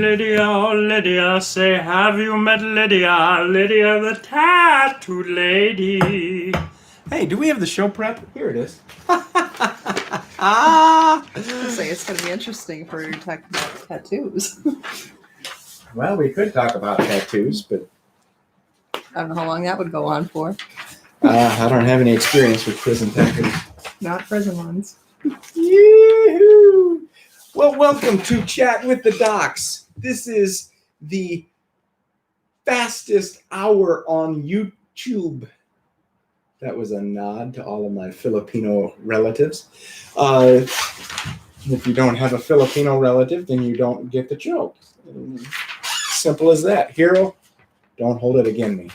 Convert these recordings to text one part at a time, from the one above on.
Lydia, oh Lydia, say, have you met Lydia? Lydia the tattooed lady. Hey, do we have the show prep? Here it is. Say it's going to be interesting for your tattoos. Well, we could talk about tattoos, but I don't know how long that would go on for. I don't have any experience with prison tattoos. Not prison ones. Yoo-hoo! Well, welcome to Chat with the Docs. This is the fastest hour on YouTube. That was a nod to all of my Filipino relatives. If you don't have a Filipino relative, then you don't get the joke. Simple as that. Hero, don't hold it against me.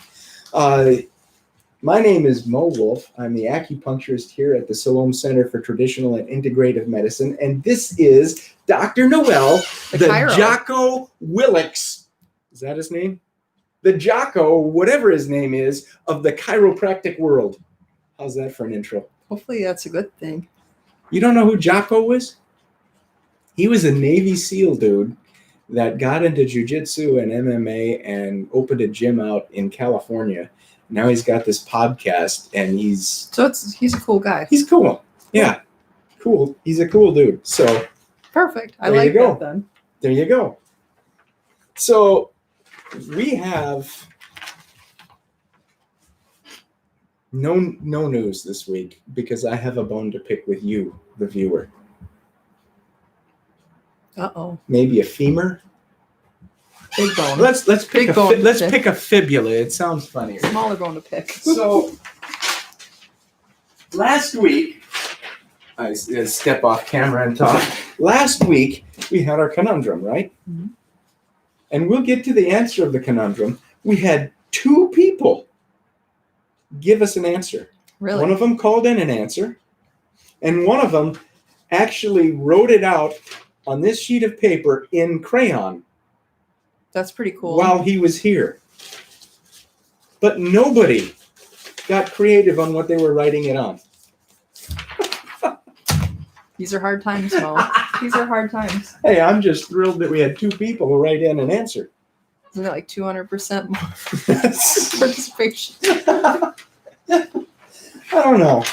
My name is Mo Wolf. I'm the acupuncturist here at the Siloam Center for Traditional and Integrative Medicine, and this is Dr. Noel, the Jocko Willix. Is that his name? The Jocko, whatever his name is, of the chiropractic world. How's that for an intro? Hopefully that's a good thing. You don't know who Jocko was? He was a Navy SEAL dude that got into jiu-jitsu and MMA and opened a gym out in California. Now he's got this podcast, and he's a cool guy. He's cool. Yeah, cool. He's a cool dude. So perfect. I like that then. There you go. So we have no news this week because I have a bone to pick with you, the viewer. Uh-oh. Maybe a femur. Big bone. Let's pick a fibula. It sounds funnier. Smaller bone to pick. So last week, I step off camera and talk. Last week we had our conundrum, right? Mm-hmm. And we'll get to the answer of the conundrum. We had two people give us an answer. Really? One of them called in an answer, and one of them actually wrote it out on this sheet of paper in crayon. That's pretty cool. While he was here. But nobody got creative on what they were writing it on. These are hard times, Mo. These are hard times. Hey, I'm just thrilled that we had two people write in an answer. Isn't it like 200% more participation? I don't know.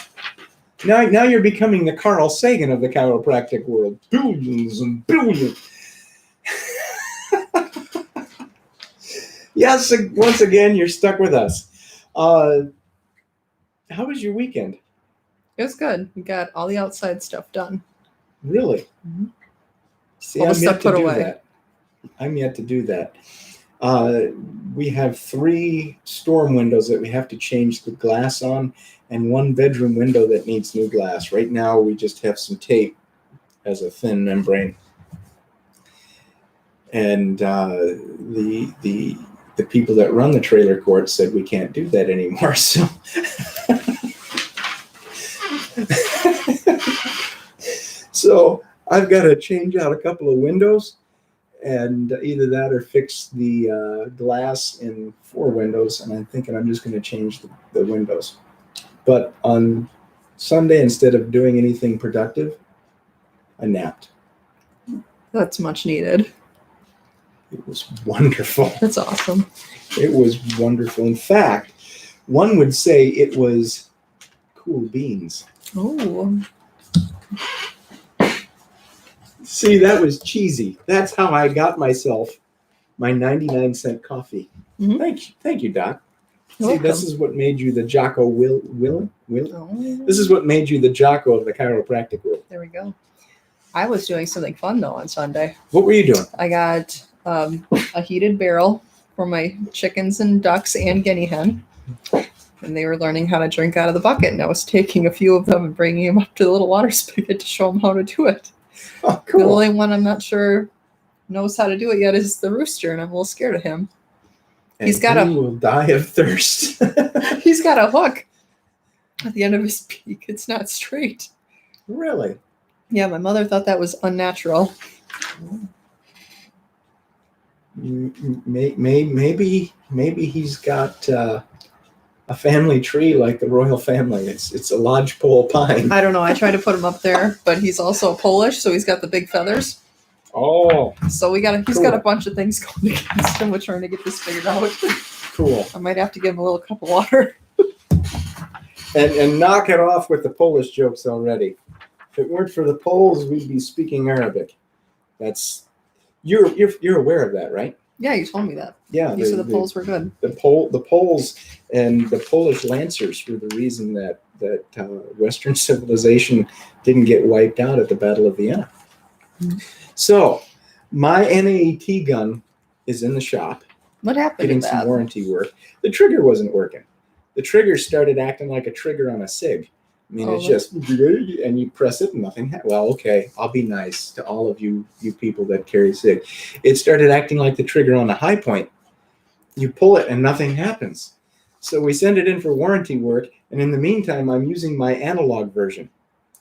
Now you're becoming the Carl Sagan of the chiropractic world. Billions and billions. Yes, once again, you're stuck with us. How was your weekend? It was good. We got all the outside stuff done. Really? Mm-hmm. See, all the I'm stuff yet to put do away. that. I'm yet to do that. We have 3 storm windows that we have to change the glass on, and 1 bedroom window that needs new glass. Right now, we just have some tape as a thin membrane. And the people that run the trailer court said we can't do that anymore. So, so I've got to change out a couple of windows, and either that or fix the glass in 4 windows. And I'm thinking I'm just going to change the windows. But on Sunday, instead of doing anything productive, I napped. That's much needed. It was wonderful. That's awesome. It was wonderful. In fact, one would say it was cool beans. Oh. See, that was cheesy. That's how I got myself my 99-cent coffee. Mm-hmm. Thank you, Doc. You're See, welcome. this is what made you the Jocko Will. Oh. This is what made you the Jocko of the chiropractic world. There we go. I was doing something fun, though, on Sunday. What were you doing? I got a heated barrel for my chickens and ducks and guinea hen. And they were learning how to drink out of the bucket. And I was taking a few of them and bringing them up to the little water spigot to show them how to do it. Oh, cool. The only one I'm not sure knows how to do it yet is the rooster, and I'm a little scared of him. And He's got he will die of thirst. He's got a hook at the end of his beak. It's not straight. Really? Yeah, my mother thought that was unnatural. Maybe he's got a family tree like the royal family. It's a lodgepole pine. I don't know. I tried to put him up there, but he's also Polish, so he's got the big feathers. Oh, So he's got Cool. a bunch of things going against him. We're trying to get this figured out. cool. I might have to give him a little cup of water. And knock it off with the Polish jokes already. If it weren't for the Poles, we'd be speaking Arabic. That's you're aware of that, right? Yeah, you told me that. Yeah. You said the Poles were good. The Poles and the Polish Lancers were the reason that Western civilization didn't get wiped out at the Battle of Vienna. Mm-hmm. So my NAET gun is in the shop, What happened getting to some that? warranty work. The trigger wasn't working. The trigger started acting like a trigger on a SIG. I mean, it's just, and you press it and nothing. Well, okay, I'll be nice to all of you people that carry SIG. It started acting like the trigger on a high point. You pull it and nothing happens. So we send it in for warranty work. And in the meantime, I'm using my analog version,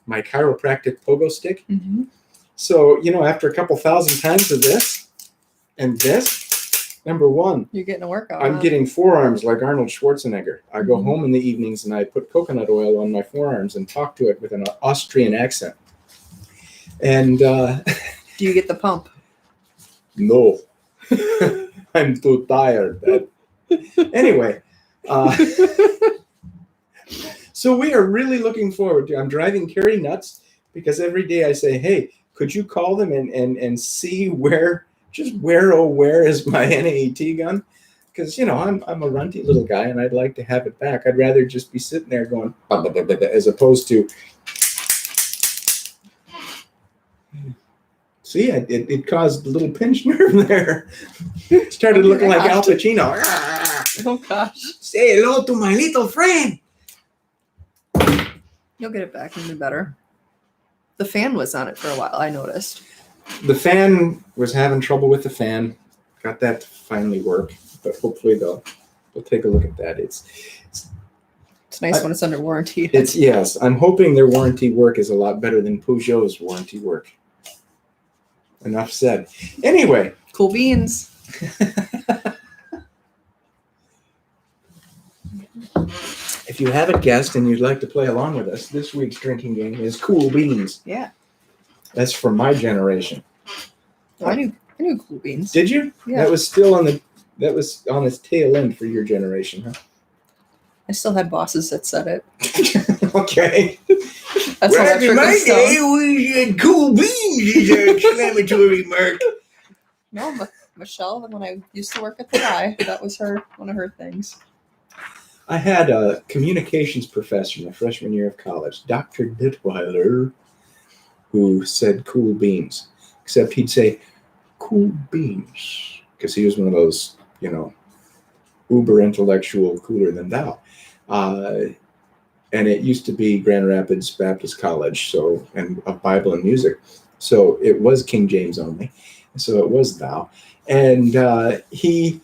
my chiropractic pogo stick. Mm-hmm. So, after a couple thousand times of this and this, number one, You're getting a workout. I'm huh? getting forearms like Arnold Schwarzenegger. I go Mhm. home in the evenings and I put coconut oil on my forearms and talk to it with an Austrian accent. And Do you get the pump? no, I'm too tired. Anyway, so we are really looking forward to. I'm driving Carrie nuts because every day I say, "Hey, could you call them and see where is my NAET gun?" Because I'm a runty little guy and I'd like to have it back. I'd rather just be sitting there going as opposed to. See, it caused a little pinched nerve there. Started looking like Al Pacino. Oh gosh. Say hello to my little friend. You'll get it back and do better. The fan was on it for a while, I noticed. The fan was having trouble with the fan. Got that to finally work, but hopefully they'll take a look at that. It's nice when it's under warranty. Yes. I'm hoping their warranty work is a lot better than Peugeot's warranty work. Enough said. Anyway. Cool beans. If you have a guest and you'd like to play along with us, this week's drinking game is Cool Beans. Yeah. That's from my generation. I knew cool beans. Did you? Yeah. That was still on its tail end for your generation, huh? I still had bosses that said it. Okay. That's how that trickles down. we had Cool Beans is an exclamatory mark. No, Michelle, when I used to work at the Y, that was one of her things. I had a communications professor my freshman year of college, Dr. Dittweiler, who said cool beans. Except he'd say, cool beans. Because he was one of those, uber intellectual, cooler than thou. And it used to be Grand Rapids Baptist College, and of Bible and music. So it was King James only. So it was thou. And you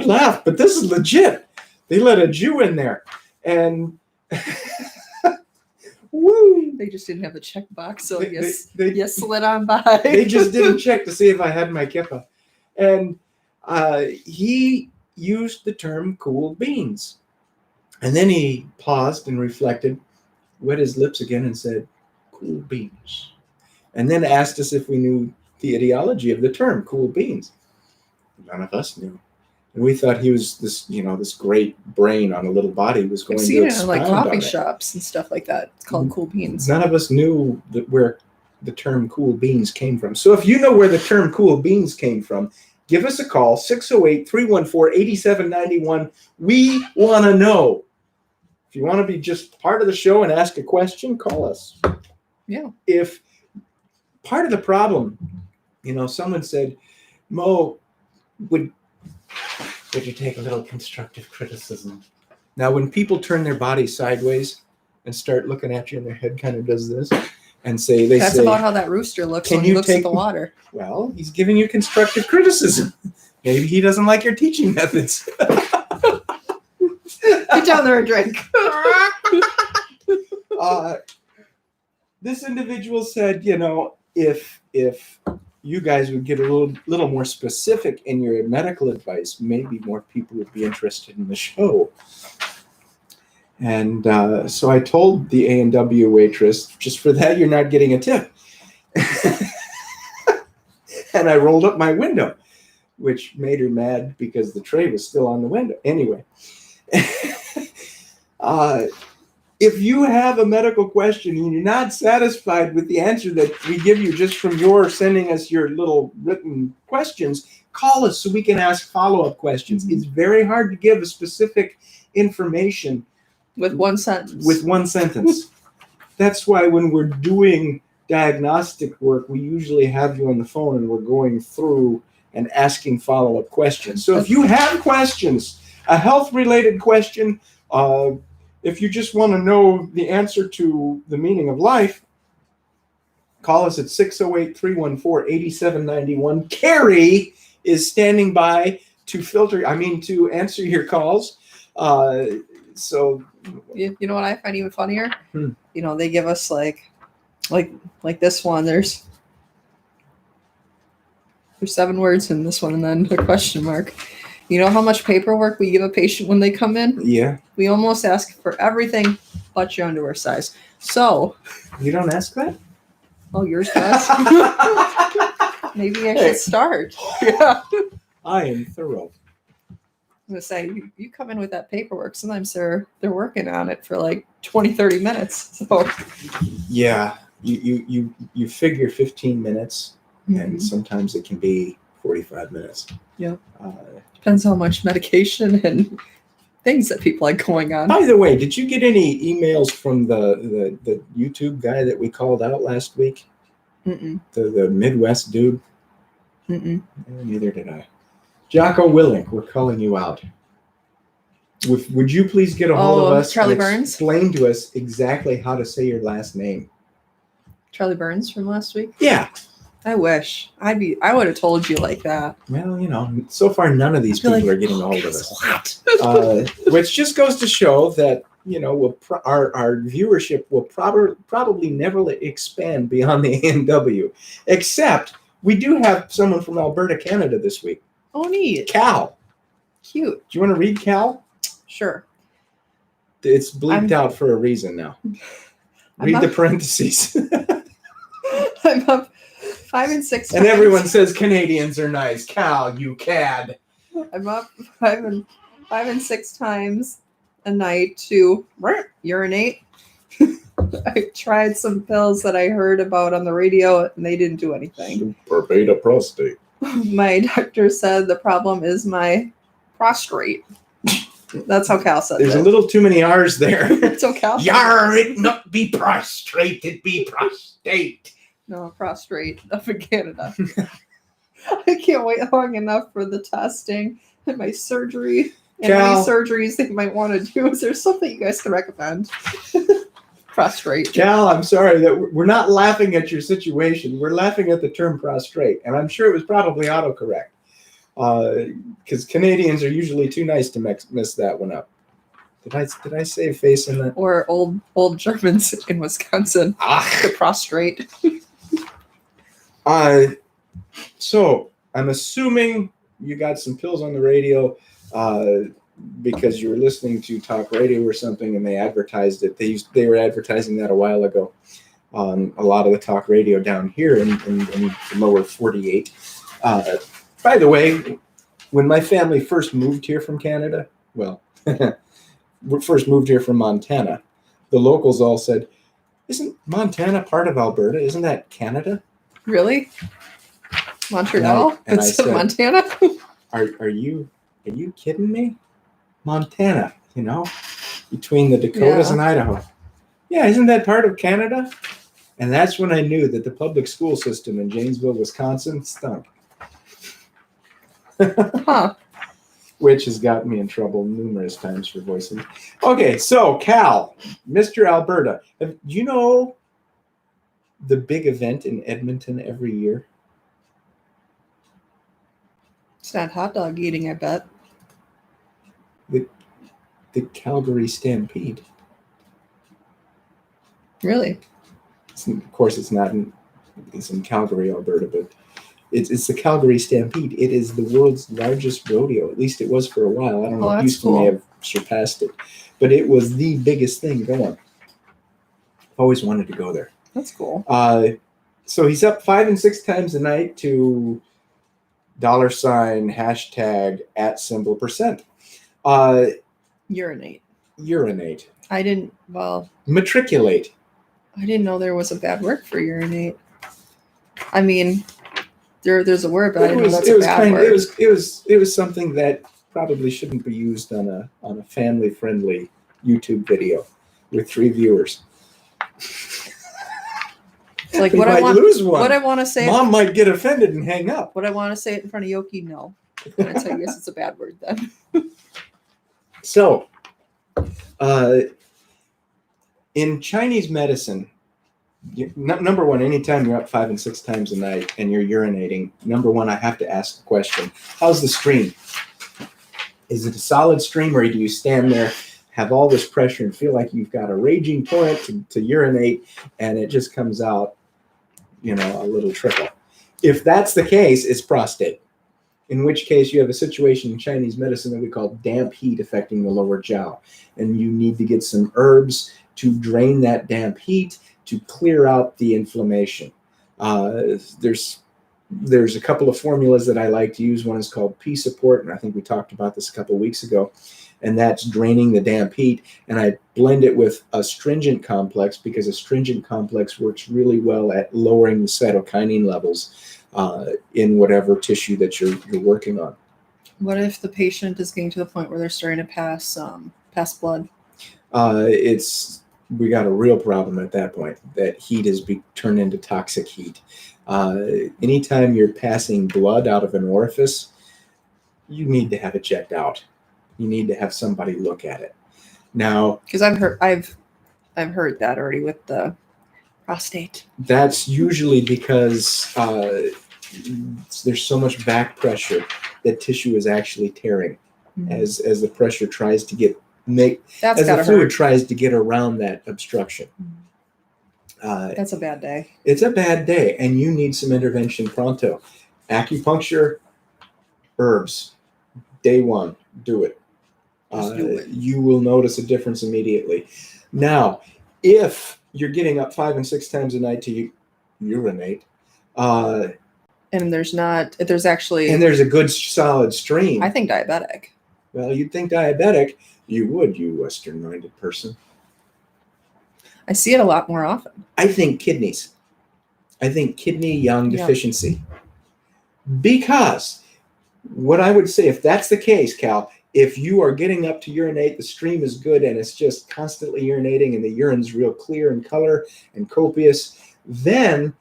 laugh, but this is legit. They let a Jew in there. And woo! They just didn't have the checkbox, so They you slid on by. They just didn't check to see if I had my kippah. And he used the term cool beans. And then he paused and reflected, wet his lips again and said, cool beans. And then asked us if we knew the ideology of the term cool beans. None of us knew. And we thought he was this great brain on a little body was going I've to seen it in expound like on coffee it. shops and stuff like that. It's called cool beans. None of us knew where the term cool beans came from. So if you know where the term cool beans came from, give us a call, 608-314-8791. We want to know. If you want to be just part of the show and ask a question, call us. Yeah. If part of the problem, someone said, Mo, would you take a little constructive criticism? Now, when people turn their body sideways and start looking at you and their head kind of does this and That's say, about how that rooster looks "Can when he you looks at take- the water. well, he's giving you constructive criticism. Maybe he doesn't like your teaching methods. Get down there and drink. This individual said, if you guys would get a little more specific in your medical advice, maybe more people would be interested in the show. And so I told the A&W waitress, just for that, you're not getting a tip. and I rolled up my window, which made her mad because the tray was still on the window. Anyway, if you have a medical question and you're not satisfied with the answer that we give you just from your sending us your little written questions, call us so we can ask follow-up questions. It's very hard to give a specific information With one sentence. with one sentence. That's why when we're doing diagnostic work, we usually have you on the phone and we're going through and asking follow-up questions. So if you have questions, a health-related question, if you just want to know the answer to the meaning of life, call us at 608-314-8791. Carrie is standing by to answer your calls. So You know what I find even funnier? Hmm. You know, they give us like this one. There's 7 words in this one, and then a question mark. You know how much paperwork we give a patient when they come in? yeah, We almost ask for everything but your underwear size. So, you don't ask that? oh, yours does. Maybe I Hey. should start. Yeah. I am thorough. I'm gonna say you come in with that paperwork. Sometimes they're working on it for like 20-30 minutes. So Yeah, you figure 15 minutes, and sometimes it can be 45 minutes. Yeah. Uh, depends how much medication and things that people are going on. by the way, did you get any emails from the YouTube guy that we called out last week? Mm-mm. The Midwest dude? Mm-mm. Neither did I. Jocko Willink, we're calling you out. Would you please get a hold of us Charlie and Burns? explain to us exactly how to say your last name? Charlie Burns from last week. Yeah. I wish I would have told you like that. Well, so far none of these I'd be people like, are getting a hold of guess us. what? Which just goes to show that our viewership will probably never expand beyond the AMW, except we do have someone from Alberta, Canada this week. Oh, neat. Cal. Cute. Do you want to read Cal? Sure. It's bleeped out for a reason now. Read the parentheses. I'm up 5 and 6 And everyone says Canadians are nice. Cal, you cad. I'm up 5 and 6 times a night to urinate. I tried some pills that I heard about on the radio and they didn't do anything. Super beta prostate. My doctor said the problem is my prostrate. That's how Cal said There's it. a little too many R's there. That's how Cal said Yar, it not be prostrate, it be prostate. No, prostrate up in Canada. I can't wait long enough for the testing and my surgery and Cal. any surgeries they might want to do. Is there something you guys can recommend? Prostrate. Cal, I'm sorry that we're not laughing at your situation. We're laughing at the term prostrate, and I'm sure it was probably autocorrect. Because Canadians are usually too nice to mess that one up. Did I say face in that? Or old Germans in Wisconsin. The prostrate. So I'm assuming you got some pills on the radio because you were listening to talk radio or something, and they advertised it. They were advertising that a while ago on a lot of the talk radio down here in the lower 48. By the way, when my family first moved here from Canada, first moved here from Montana, the locals all said, "Isn't Montana part of Alberta? Isn't that Canada?" Really? Montreal? And I Instead of said- Montana? Are you kidding me? Montana, between the Dakotas Yeah. and Idaho. Yeah, isn't that part of Canada? And that's when I knew that the public school system in Janesville, Wisconsin stunk. Huh. Which has gotten me in trouble numerous times for voicing. Okay, so Cal, Mr. Alberta, do you know the big event in Edmonton every year? It's not hot dog eating, I bet. The Calgary Stampede. Really? Of course, it's not it's in Calgary, Alberta, but it's the Calgary Stampede. It is the world's largest rodeo. At least it was for a while. I don't know if that's Houston may cool. have surpassed it, but it was the biggest thing going. Always wanted to go there. That's cool. So he's up 5 and 6 times a night to $ #@%. Urinate. Urinate. Well, Matriculate. I didn't know there was a bad word for urinate. I mean, there's a word, but I didn't know that's a bad word. It was something that probably shouldn't be used on a family friendly YouTube video with 3 viewers. It's like We what I might want. lose one. What I want to say. Mom might get offended and hang up. What I want to say it in front of Yoki, no. And I guess it's a bad word then. So, in Chinese medicine, number one, anytime you're up 5 and 6 times a night and you're urinating, number one, I have to ask the question: how's the stream? Is it a solid stream, or do you stand there, have all this pressure, and feel like you've got a raging torrent to urinate, and it just comes out, a little trickle? If that's the case, it's prostate. In which case, you have a situation in Chinese medicine that we call damp heat affecting the lower jiao, and you need to get some herbs to drain that damp heat to clear out the inflammation. There's a couple of formulas that I like to use. One is called P-Support, and I think we talked about this a couple of weeks ago, and that's draining the damp heat. And I blend it with astringent complex because astringent complex works really well at lowering the cytokinin levels in whatever tissue that you're working on. What if the patient is getting to the point where they're starting to pass blood? We got a real problem at that point. That heat has turned into toxic heat. Anytime you're passing blood out of an orifice, you need to have it checked out. You need to have somebody look at it. Now, because I've heard that already with the prostate. That's usually because there's so much back pressure that tissue is actually tearing as the pressure tries to as the fluid tries to get around that obstruction. That's a bad day. It's a bad day, and you need some intervention pronto. Acupuncture, herbs, day one, do it. You will notice a difference immediately. Now, if you're getting up 5 and 6 times a night to urinate, and there's a good solid stream. I think diabetic. Well, you'd think diabetic. You would, you Western-minded person. I see it a lot more often. I think kidneys. I think kidney yang deficiency. Because what I would say, if that's the case, Cal, if you are getting up to urinate, the stream is good and it's just constantly urinating and the urine's real clear in color and copious, then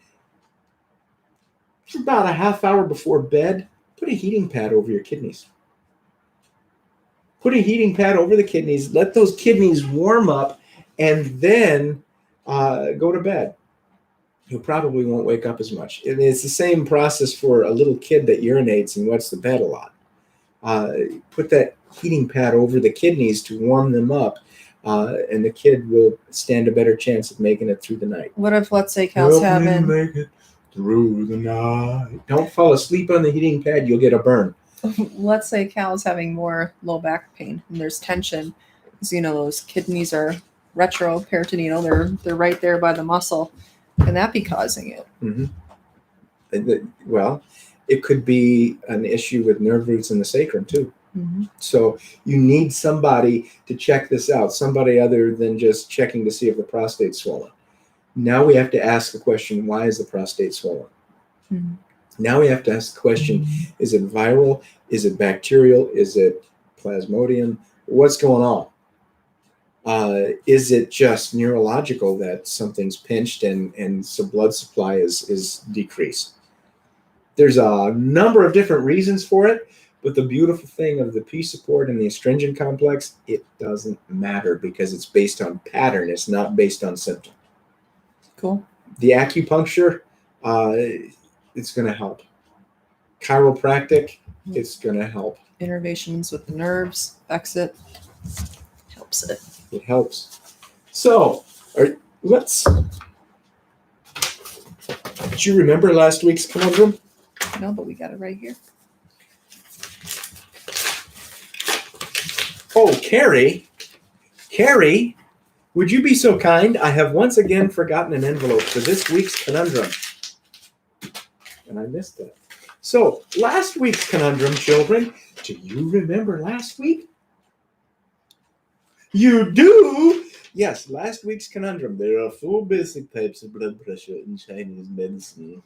about a half hour before bed, put a heating pad over your kidneys. Put a heating pad over the kidneys, let those kidneys warm up, and then go to bed. You probably won't wake up as much. And it's the same process for a little kid that urinates and wets the bed a lot. Put that heating pad over the kidneys to warm them up, and the kid will stand a better chance of making it through the night. What if, let's say, Cal's having... make it through the night. Don't fall asleep on the heating pad. You'll get a burn. Let's say Cal's having more low back pain and there's tension. So, those kidneys are retroperitoneal. They're right there by the muscle. Can that be causing it? Mm-hmm. Well, it could be an issue with nerve roots in the sacrum too. Mm-hmm. So you need somebody to check this out, somebody other than just checking to see if the prostate's swollen. Now we have to ask the question, why is the prostate swollen? Mm-hmm. Now we have to ask the question, is it viral? Is it bacterial? Is it plasmodium? What's going on? Is it just neurological that something's pinched and some blood supply is decreased? There's a number of different reasons for it, but the beautiful thing of the P-Support and the astringent complex, it doesn't matter because it's based on pattern. It's not based on symptom. Cool. The acupuncture, it's going to help. Chiropractic, it's going to help. Innervations with the nerves, affects it, helps it. It helps. So, do you remember last week's conundrum? No, but we got it right here. Oh, Carrie, would you be so kind? I have once again forgotten an envelope for this week's conundrum. and I missed that. So, last week's conundrum, children. Do you remember last week? You do? Yes, last week's conundrum. There are 4 basic types of blood pressure in Chinese medicine.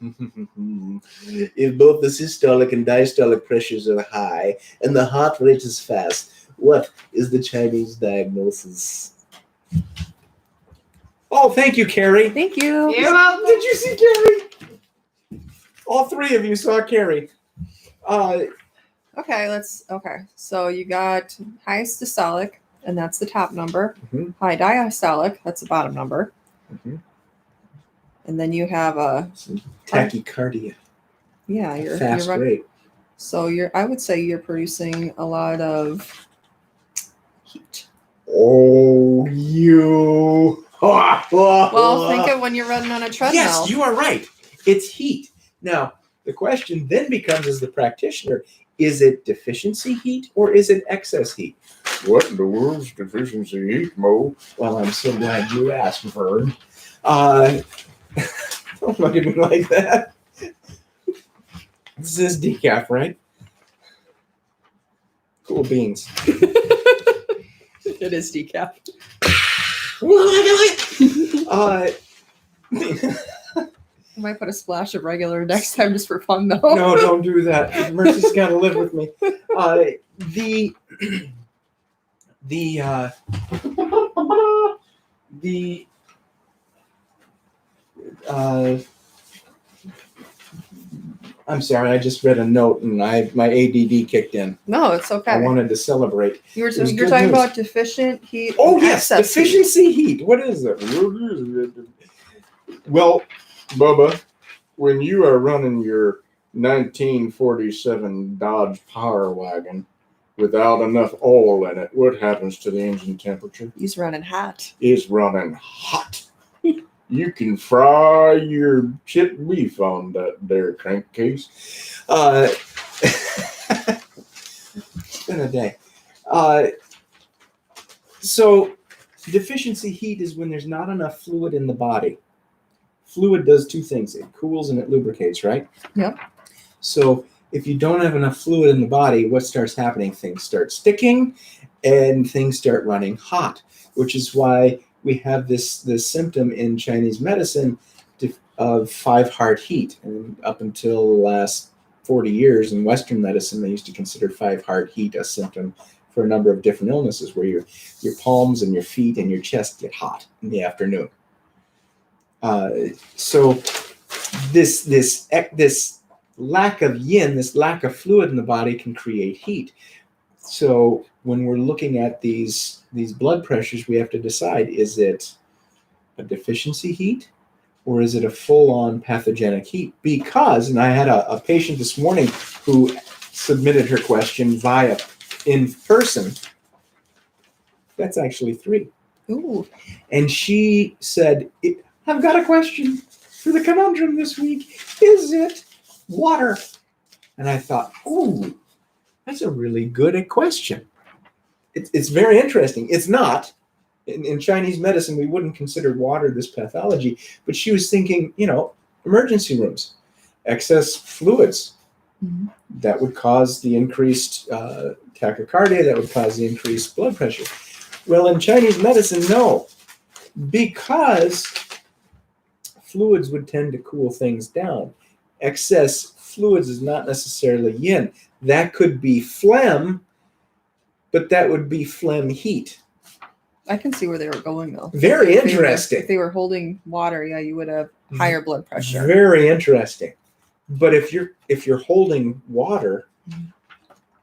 If both the systolic and diastolic pressures are high and the heart rate is fast, what is the Chinese diagnosis? Oh, thank you, Carrie. Thank you. You're welcome. Did you see Carrie? All 3 of you saw Carrie. Okay, so you got high systolic, and that's the top number. Mhm. High diastolic, that's the bottom number. Mhm. And then you have a Tachycardia, you're fast run- rate. So I would say you're producing a lot of heat. Oh, you. Well, think of when you're running on a treadmill. Yes, you are right. It's heat. Now, the question then becomes, as the practitioner, is it deficiency heat or is it excess heat? What in the world's deficiency heat, Mo? Well, I'm so glad you asked, Vern. Don't look at me like that. This is decaf, right? Cool beans. It is decaf. I might put a splash of regular next time just for fun, though. No, don't do that. Mercy's got to live with me. I'm sorry, I just read a note and my ADD kicked in. No, it's okay. I wanted to celebrate. You're was talking good news. about deficient heat. Oh and yes, excess heat. deficiency heat. What is it? Well, Bubba, when you are running your 1947 Dodge Power Wagon without enough oil in it, what happens to the engine temperature? He's running hot. It's running hot. You can fry your chipped beef on that there crankcase. It's been a day. So deficiency heat is when there's not enough fluid in the body. Fluid does 2 things. It cools and it lubricates, right? Yep. So if you don't have enough fluid in the body, what starts happening? Things start sticking and things start running hot, which is why we have this symptom in Chinese medicine of 5-heart heat. And up until the last 40 years in Western medicine, they used to consider 5-heart heat a symptom for a number of different illnesses where your palms and your feet and your chest get hot in the afternoon. So this lack of yin, this lack of fluid in the body can create heat. So when we're looking at these blood pressures, we have to decide, is it a deficiency heat or is it a full-on pathogenic heat? Because, and I had a patient this morning who submitted her question via in person. That's actually 3. Ooh. And she said, I've got a question for the conundrum this week. Is it water? And I thought, ooh, that's a really good question. It's very interesting. It's not. In Chinese medicine, we wouldn't consider water this pathology. But she was thinking, emergency rooms, excess fluids. Mm-hmm. That would cause the increased tachycardia. That would cause the increased blood pressure. Well, in Chinese medicine, no. Because fluids would tend to cool things down. Excess fluids is not necessarily yin. That could be phlegm, but that would be phlegm heat. I can see where they were going, though. Very If interesting. they were holding water, yeah, you would have higher blood pressure. Very interesting. But if you're holding water,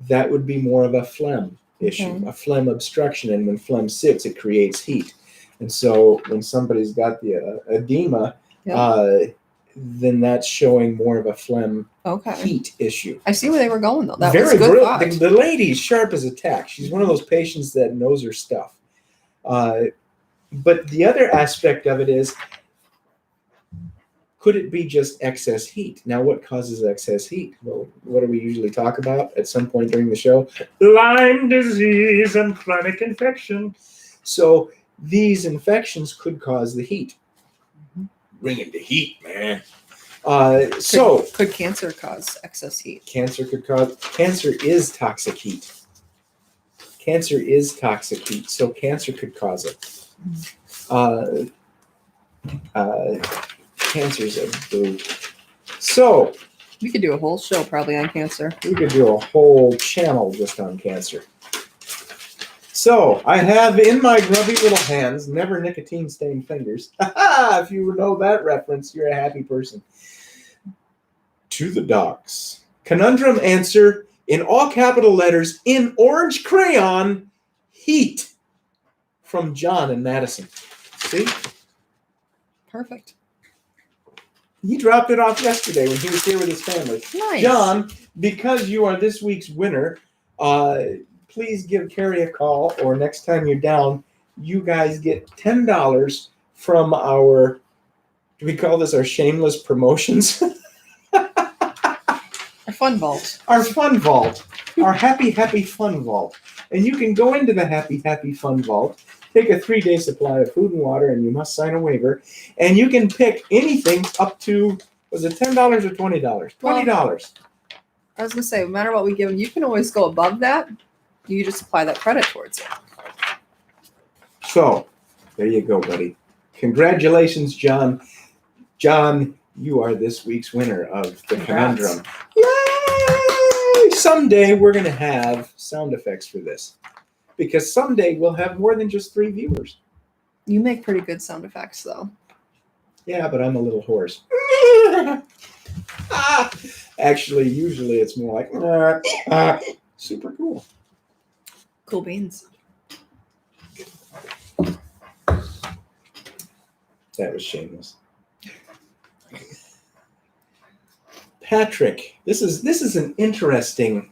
that would be more of a phlegm issue, Okay. a phlegm obstruction. And when phlegm sits, it creates heat. And so when somebody's got the edema, Yep. then that's showing more of a phlegm Okay. heat issue. I see where they were going, though. That was Very a good brilliant. thought. The lady's sharp as a tack. She's one of those patients that knows her stuff. But the other aspect of it is, could it be just excess heat? Now, what causes excess heat? Well, what do we usually talk about at some point during the show? Lyme disease and chronic infection. So these infections could cause the heat. Bring in the heat, man. So Could cancer cause excess heat? cancer is toxic heat. Cancer is toxic heat, so cancer could cause it. Cancer's a boo. So We could do a whole show probably on cancer. we could do a whole channel just on cancer. So I have in my grubby little hands, never nicotine stained fingers. If you know that reference, you're a happy person. To the docs. Conundrum answer in all capital letters in orange crayon, heat, from John in Madison. See? Perfect. He dropped it off yesterday when he was here with his family. Nice. John, because you are this week's winner, please give Carrie a call, or next time you're down, you guys get $10 from our, do we call this our shameless promotions? Our fun vault. Our fun vault, our happy fun vault. And you can go into the happy fun vault, take a 3-day supply of food and water, and you must sign a waiver. And you can pick anything up to, was it $10 or $20? $20. I was gonna say, no matter what we give them, you can always go above that. You just apply that credit towards it. So, there you go, buddy. Congratulations, John. John, you are this week's winner of the Congrats. Conundrum. Yay! Someday we're going to have sound effects for this. Because someday we'll have more than just 3 viewers. You make pretty good sound effects, though. Yeah, but I'm a little hoarse. Actually, usually it's more like super cool. Cool beans. That was shameless. Patrick, this is an interesting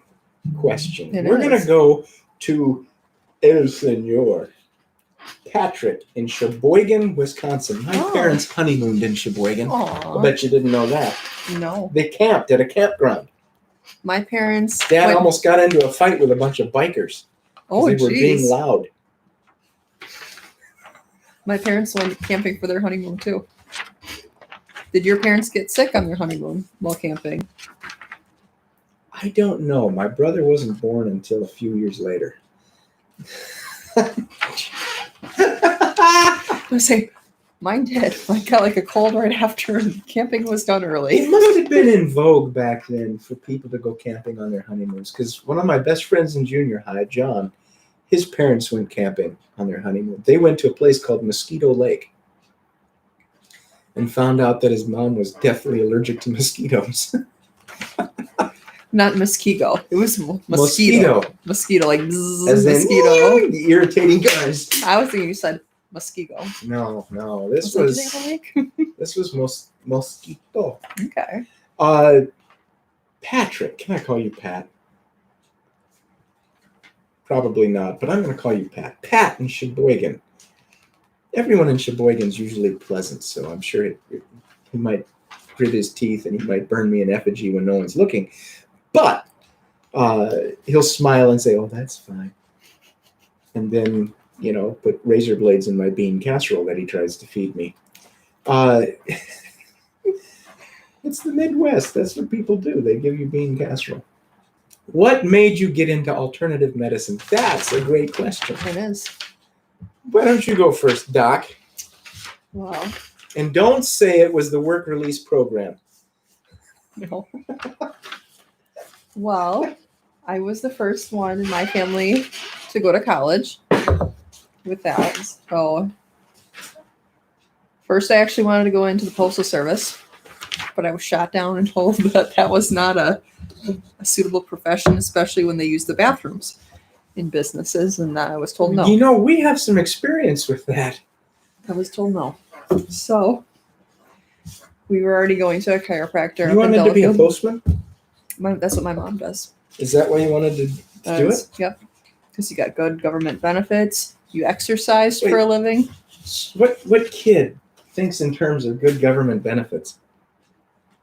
question. It We're is. going to go to El Senor. Patrick in Sheboygan, Wisconsin. My Oh. parents honeymooned in Sheboygan. I Aw. bet you didn't know that. No. They camped at a campground. My parents. Dad went- almost got into a fight with a bunch of bikers. 'Cause Oh, they were being jeez. loud. My parents went camping for their honeymoon, too. Did your parents get sick on their honeymoon while camping? I don't know. My brother wasn't born until a few years later. I was saying, mine did. Mine got like a cold right after, and camping was done early. It must have been in vogue back then for people to go camping on their honeymoons. Because one of my best friends in junior high, John, his parents went camping on their honeymoon. They went to a place called Mosquito Lake and found out that his mom was deathly allergic to mosquitoes. Not mosquito. It was mosquito. Mosquito, like bzzz, As in, mosquito. the irritating guys. I was thinking you said mosquito. No. This I was like, "Do they have a lake?" this was mosquito. Okay. Patrick, can I call you Pat? Probably not, but I'm going to call you Pat. Pat in Sheboygan. Everyone in Sheboygan's usually pleasant, so I'm sure he might grit his teeth and he might burn me in effigy when no one's looking. But he'll smile and say, "Oh, that's fine." And then, put razor blades in my bean casserole that he tries to feed me. It's the Midwest. That's what people do. They give you bean casserole. What made you get into alternative medicine? That's a great question. It is. Why don't you go first, Doc? Wow. And don't say it was the work release program. No. Well, I was the first one in my family to go to college with that. So first I actually wanted to go into the Postal Service, but I was shot down and told that that was not a suitable profession, especially when they use the bathrooms in businesses. And I was told no. We have some experience with that. I was told no. So we were already going to a chiropractor. You wanted to be a Delafield. postman? That's what my mom does. Is that why you wanted to do it? Yep. Because you got good government benefits. You exercise Wait. for a living. What kid thinks in terms of good government benefits?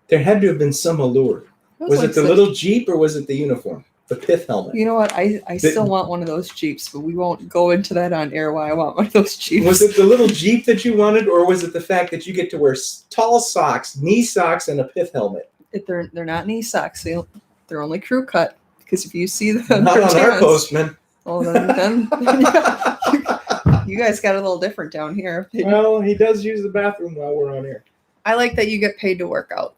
There had to have been some allure. Was like it the little Jeep or was it the uniform? the pith helmet. You know what? I still want one of those Jeeps, but we won't go into that on air why I want one of those Jeeps. Was it the little Jeep that you wanted, or was it the fact that you get to wear tall socks, knee socks, and a pith helmet? They're not knee socks. They're only crew cut. Because if you see the Not on our Postman. well, then you guys got a little different down here. Well, he does use the bathroom while we're on air. I like that you get paid to work out.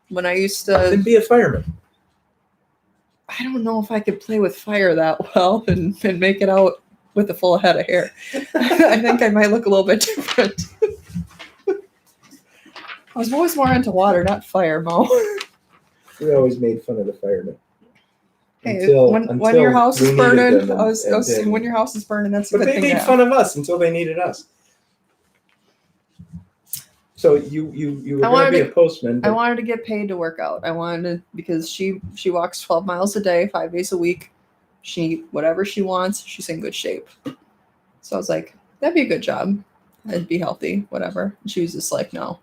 When I used Then to, be a fireman. I don't know if I could play with fire that well and make it out with a full head of hair. I think I might look a little bit different. I was always more into water, not fire, Mo. We always made fun of the firemen. Hey, when your house is we needed burning, them I was and saying, then- when your house is burning, that's a But good they thing. made to have. fun of us until they needed us. So you were I going to wanted be to- a postman. I But wanted to get paid to work out. I wanted to, because she walks 12 miles a day, 5 days a week. She whatever she wants, she's in good shape. So I was like, that'd be a good job. I'd be healthy, whatever. And she was just like, no,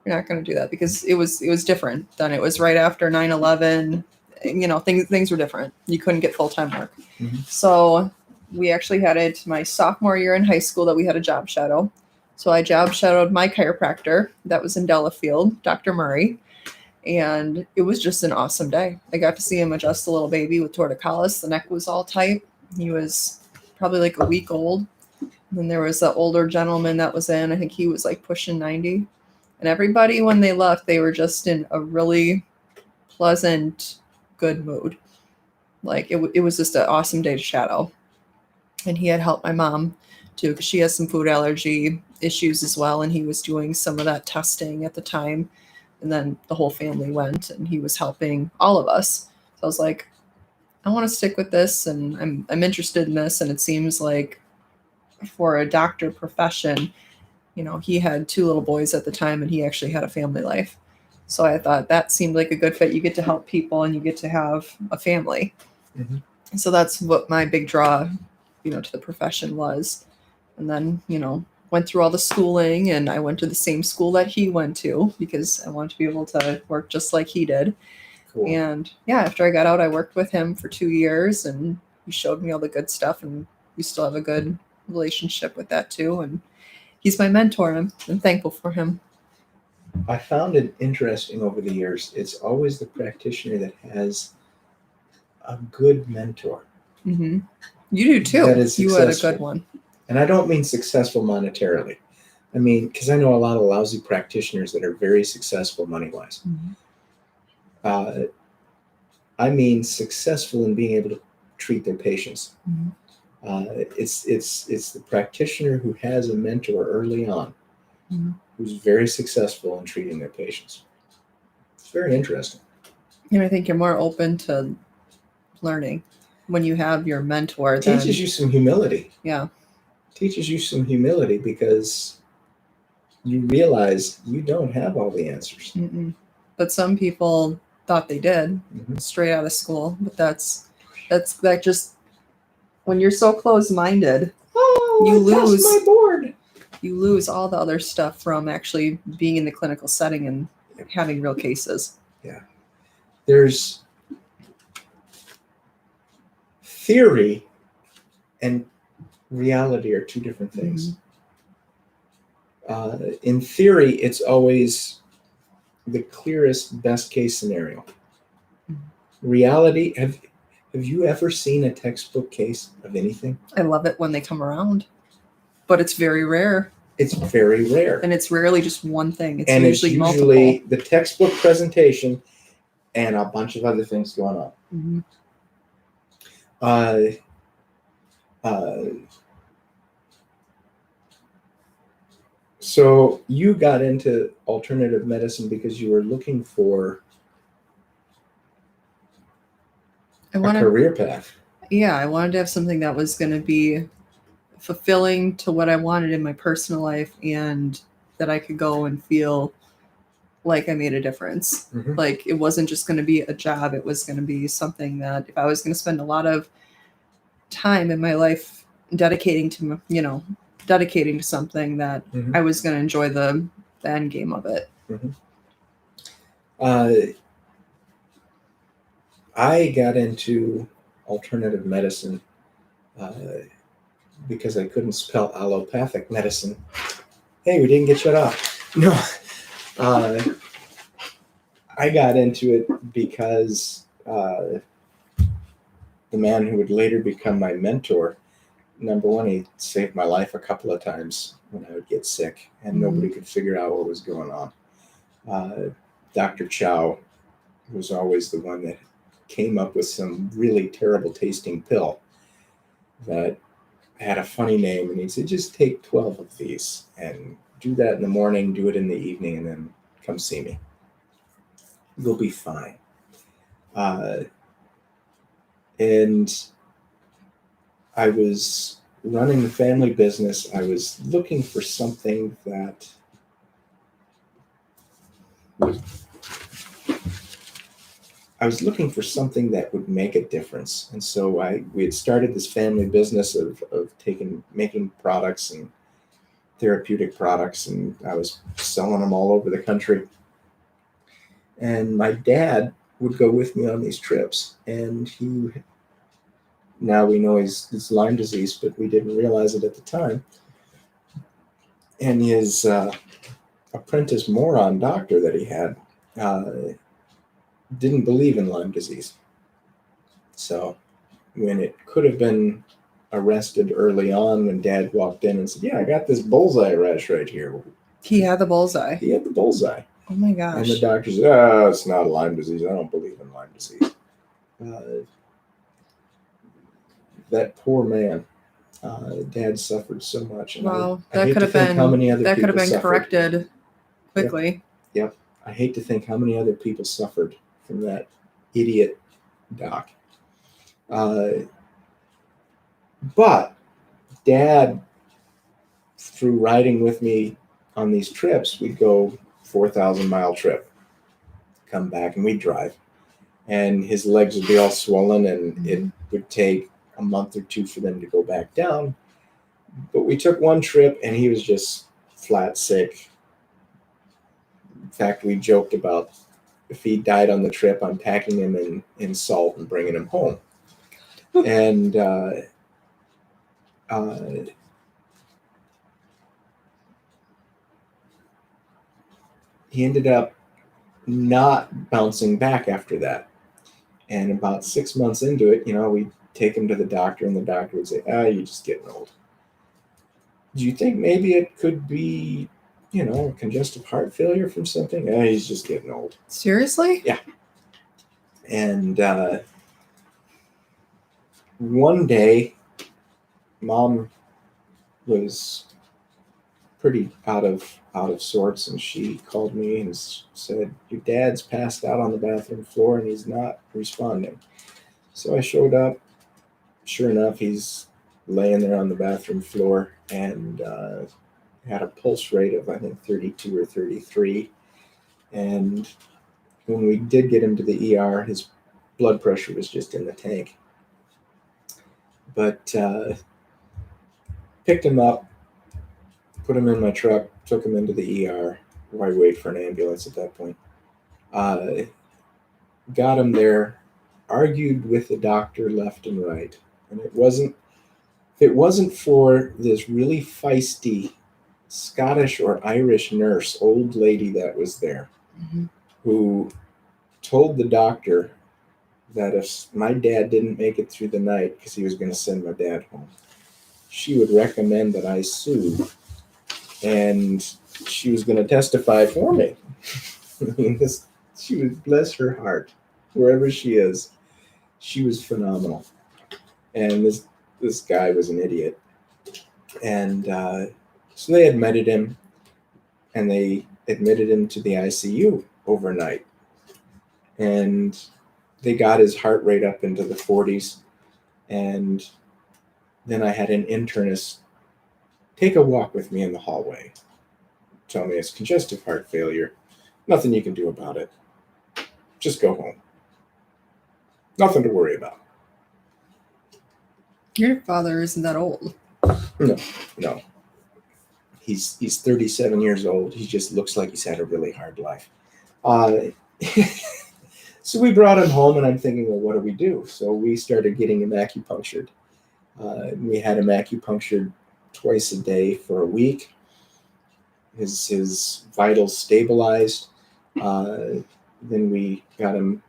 you're not going to do that, because it was different. Then it was right after 9/11. You know, things were different. You couldn't get full-time work. Mhm. So we actually had it my sophomore year in high school that we had a job shadow. So I job shadowed my chiropractor that was in Delafield, Dr. Murray. And it was just an awesome day. I got to see him adjust the little baby with torticollis. The neck was all tight. He was probably like a week old. And then there was an older gentleman that was in. I think he was like pushing 90. And everybody, when they left, they were just in a really pleasant, good mood. Like it was just an awesome day to shadow. And he had helped my mom too, because she has some food allergy issues as well. And he was doing some of that testing at the time. And then the whole family went, and he was helping all of us. So I was like, I want to stick with this, and I'm interested in this. And it seems like for a doctor profession, you know, he had 2 little boys at the time, and he actually had a family life. So I thought that seemed like a good fit. You get to help people, and you get to have a family. Mhm. So that's what my big draw, you know, to the profession was. And then, you know, went through all the schooling, and I went to the same school that he went to because I wanted to be able to work just like he did. cool. And yeah, after I got out, I worked with him for 2 years, and he showed me all the good stuff, and we still have a good relationship with that too. And he's my mentor, and I'm thankful for him. I found it interesting over the years. It's always the practitioner that has a good mentor. Mm-hmm. You do too. That is You had a successful. good one. And I don't mean successful monetarily. I mean, because I know a lot of lousy practitioners that are very successful money-wise. Mm-hmm. I mean successful in being able to treat their patients. Mhm. It's the practitioner who has a mentor early on, Mhm. who's very successful in treating their patients. It's very interesting. And I think you're more open to learning when you have your mentor. It Then, teaches you some humility. yeah. Teaches you some humility because you realize you don't have all the answers. Mm-mm. But some people thought they did Mhm. straight out of school. But that just when you're so close-minded, Oh, You I passed lose. my board. you lose all the other stuff from actually being in the clinical setting and having real cases. There's theory and reality are 2 different things. In theory, it's always the clearest, best case scenario. Mhm. Reality, have you ever seen a textbook case of anything? I love it when they come around, but it's very rare, It's very rare. and it's rarely just one thing. It's And usually it's multiple. usually the textbook presentation and a bunch of other things going on. Mhm. Uh, uh, so you got into alternative medicine because you were looking for I a wanted, career path. yeah, I wanted to have something that was going to be fulfilling to what I wanted in my personal life, and that I could go and feel like I made a difference. Mhm. Like it wasn't just going to be a job. It was going to be something that if I was going to spend a lot of time in my life dedicating to something, that Mhm. I was going to enjoy the end game of it. Uh, I got into alternative medicine because I couldn't spell allopathic medicine. Hey, we didn't get shut off. No, I got into it because the man who would later become my mentor, number one, he saved my life a couple of times when I would get sick and nobody could figure out what was going on. Dr. Chow was always the one that came up with some really terrible tasting pill that had a funny name, and he said, just take 12 of these and do that in the morning, do it in the evening, and then come see me. You'll be fine. And I was running the family business. I was looking for something that would make a difference. And so we had started this family business of making products and therapeutic products, and I was selling them all over the country. And my dad would go with me on these trips, and now we know it's Lyme disease, but we didn't realize it at the time. And his apprentice moron doctor that he had didn't believe in Lyme disease. So when it could have been arrested early on, when Dad walked in and said, yeah, I got this bullseye rash right here. He had the bullseye. He had the bullseye. Oh my gosh. And the doctor said, oh, it's not Lyme disease. I don't believe in Lyme disease. That poor man. Dad suffered so much. And wow, I that could have been suffered. Corrected quickly. Yep. I hate to think how many other people suffered from that idiot doc. But Dad, through riding with me on these trips, we'd go 4,000-mile trip, come back, and we'd drive. And his legs would be all swollen, and it would take a month or two for them to go back down. But we took one trip, and he was just flat sick. In fact, we joked about if he died on the trip, I'm packing him in salt and bringing him home. And he ended up not bouncing back after that. And about 6 months into it, we'd take him to the doctor, and the doctor would say, you're just getting old. Do you think maybe it could be, congestive heart failure from something? He's just getting old. Seriously? Yeah. And one day, Mom was pretty out of sorts, and she called me and said, your dad's passed out on the bathroom floor and he's not responding. So I showed up. Sure enough, he's laying there on the bathroom floor and had a pulse rate of, I think, 32 or 33. And when we did get him to the ER, his blood pressure was just in the tank. But picked him up, put him in my truck, took him into the ER. Why wait for an ambulance at that point? Got him there, argued with the doctor left and right. And if it wasn't for this really feisty Scottish or Irish nurse, old lady that was there, who told the doctor that if my dad didn't make it through the night because he was going to send my dad home, she would recommend that I sue, and she was going to testify for me. She was, bless her heart, wherever she is, she was phenomenal. And this guy was an idiot. And so they admitted him, and they admitted him to the ICU overnight. And they got his heart rate up into the 40s. And then I had an internist take a walk with me in the hallway. Tell me it's congestive heart failure. Nothing you can do about it. Just go home. Nothing to worry about. Your father isn't that old. No. He's 37 years old. He just looks like he's had a really hard life. So we brought him home, and I'm thinking, well, what do we do? So we started getting him acupunctured. We had him acupunctured twice a day for a week. His vitals stabilized. Then we got him.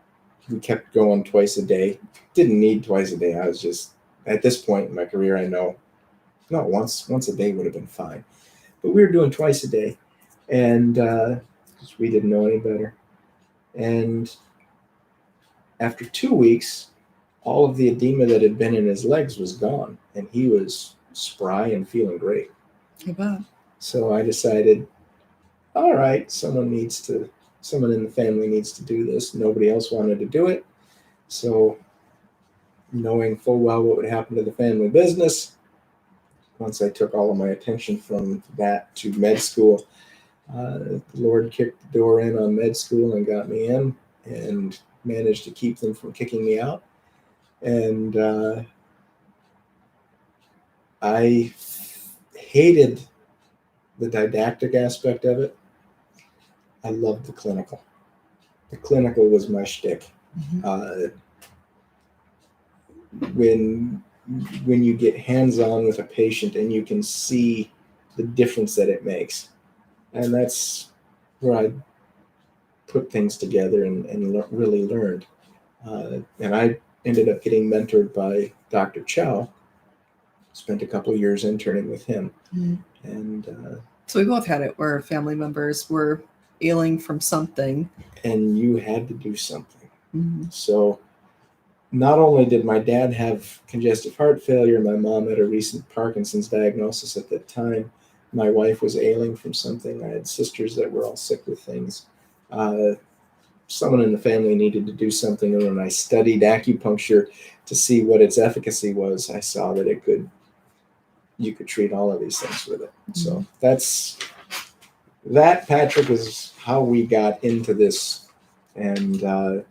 We kept going twice a day. Didn't need twice a day. I was just at this point in my career, I know, no, once a day would have been fine. But we were doing twice a day, and we didn't know any better. And after 2 weeks, all of the edema that had been in his legs was gone, and he was spry and feeling great. I bet. So I decided, all right, someone in the family needs to do this. Nobody else wanted to do it. So knowing full well what would happen to the family business, once I took all of my attention from that to med school, the Lord kicked the door in on med school and got me in, and managed to keep them from kicking me out. And I hated the didactic aspect of it. I loved the clinical. The clinical was my shtick. Mm-hmm. When you get hands-on with a patient and you can see the difference that it makes, and that's where I put things together and really learned. And I ended up getting mentored by Dr. Chow. Spent a couple of years interning with him. Mm-hmm. And so we both had it where family members were ailing from something. And you had to do something. Mm-hmm. So not only did my dad have congestive heart failure, my mom had a recent Parkinson's diagnosis at that time. My wife was ailing from something. I had sisters that were all sick with things. Someone in the family needed to do something. And when I studied acupuncture to see what its efficacy was, I saw that you could treat all of these things with it. Mm-hmm. So that, Patrick, is how we got into this. And the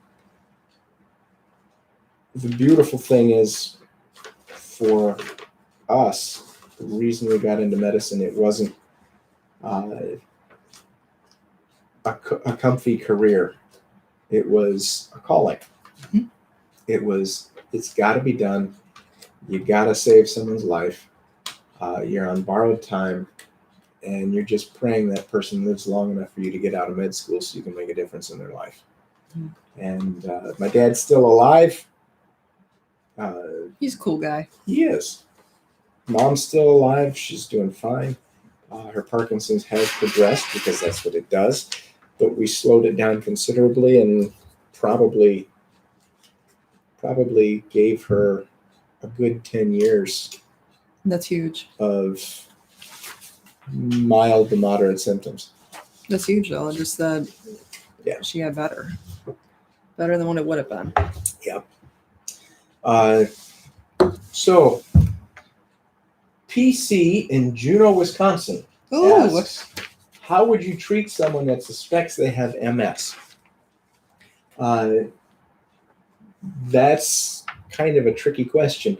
beautiful thing is, for us, the reason we got into medicine, it wasn't a comfy career. It was a calling. Mm-hmm. It's got to be done. You got to save someone's life. You're on borrowed time, and you're just praying that person lives long enough for you to get out of med school so you can make a difference in their life. Mm-hmm. And my dad's still alive. He's a cool guy. He is. Mom's still alive. She's doing fine. Her Parkinson's has progressed because that's what it does. But we slowed it down considerably, and probably gave her a good 10 years. That's huge. Of mild to moderate symptoms. That's huge, though. Just that she had better than what it would have been. Yep. So PC in Juneau, Wisconsin asks, how would you treat someone that suspects they have MS? That's kind of a tricky question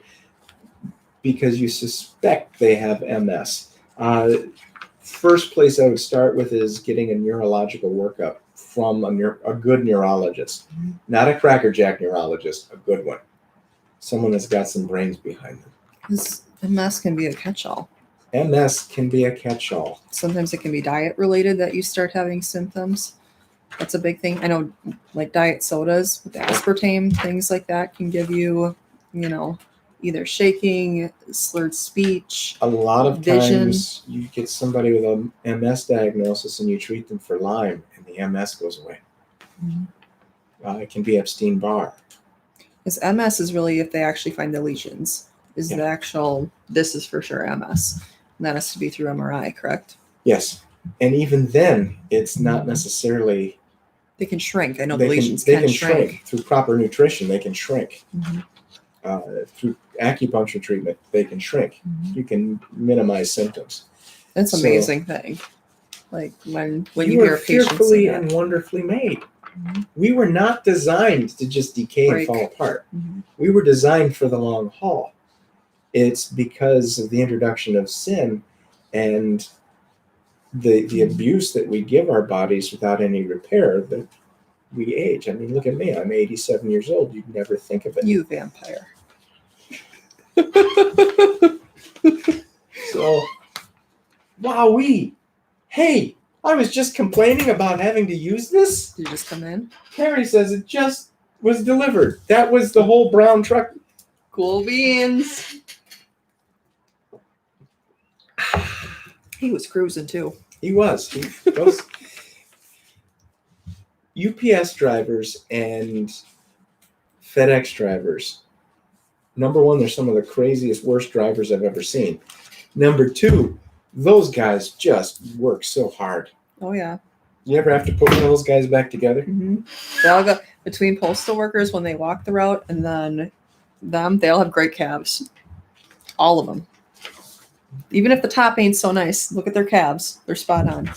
because you suspect they have MS. First place I would start with is getting a neurological workup from a good neurologist, not a crackerjack neurologist, a good one. Someone that's got some brains behind them. Because MS can be a catch-all. MS can be a catch-all. Sometimes it can be diet related that you start having symptoms. That's a big thing. I know, like diet sodas with aspartame, things like that can give you, either shaking, slurred speech, a lot of vision. Times you get somebody with a MS diagnosis and you treat them for Lyme and the MS goes away. Mm-hmm. It can be Epstein-Barr. Because MS is really if they actually find the lesions. The actual, this is for sure MS. And that has to be through MRI, correct? Yes. And even then, it's not necessarily... They can shrink. I know the lesions can shrink. Through proper nutrition, they can shrink. Mm-hmm. Through acupuncture treatment, they can shrink. Mm-hmm. You can minimize symptoms. That's an amazing thing. Like when you hear patients fearfully and wonderfully made. Mm-hmm. We were not designed to just decay and fall apart. Mm-hmm. We were designed for the long haul. It's because of the introduction of sin and the abuse that we give our bodies without any repair that we age. I mean, look at me. I'm 87 years old. You'd never think of it. You vampire. So, wowee. Hey, I was just complaining about having to use this. Did you just come in? Harry says it just was delivered. That was the whole brown truck. Cool beans. He was cruising too. He was. Those UPS drivers and FedEx drivers. Number one, they're some of the craziest, worst drivers I've ever seen. Number two, those guys just work so hard. Oh yeah. You ever have to put one of those guys back together? Mm-hmm. They all go between postal workers when they walk the route, and then they all have great calves. All of them. Even if the top ain't so nice, look at their calves. They're spot on.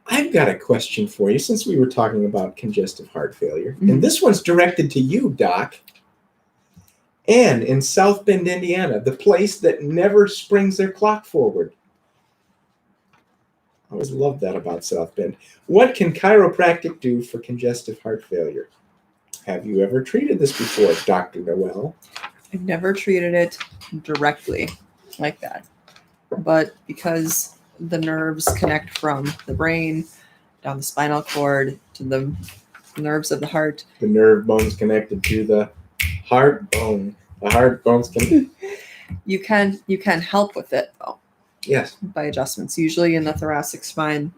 I've got a question for you since we were talking about congestive heart failure. And this one's directed to you, Doc. Anne in South Bend, Indiana, the place that never springs their clock forward. I always loved that about South Bend. What can chiropractic do for congestive heart failure? Have you ever treated this before, Dr. Noel? I've never treated it directly like that. But because the nerves connect from the brain down the spinal cord to the nerves of the heart. The nerve bone's connected to the heart bone. The heart bone's connected. You can help with it though. Yes. By adjustments, usually in the thoracic spine,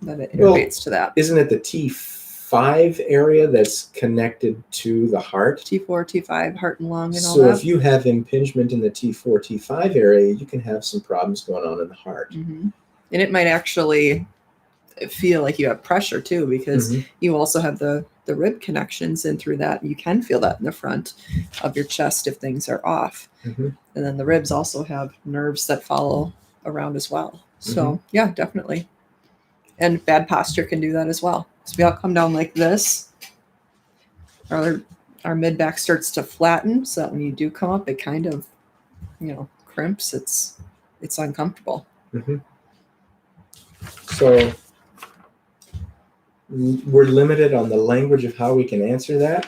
that it innervates to that. Isn't it the T5 area that's connected to the heart? T4, T5, heart and lung and all So that. if you have impingement in the T4, T5 area, you can have some problems going on in the heart. Mm-hmm. And it might actually feel like you have pressure too, because you also have the rib connections in through that. You can feel that in the front of your chest if things are off. Mm-hmm. And then the ribs also have nerves that follow around as well. So yeah, definitely. And bad posture can do that as well. So we all come down like this. Our mid back starts to flatten, so that when you do come up, it kind of, crimps. It's uncomfortable. Mm-hmm. So we're limited on the language of how we can answer that,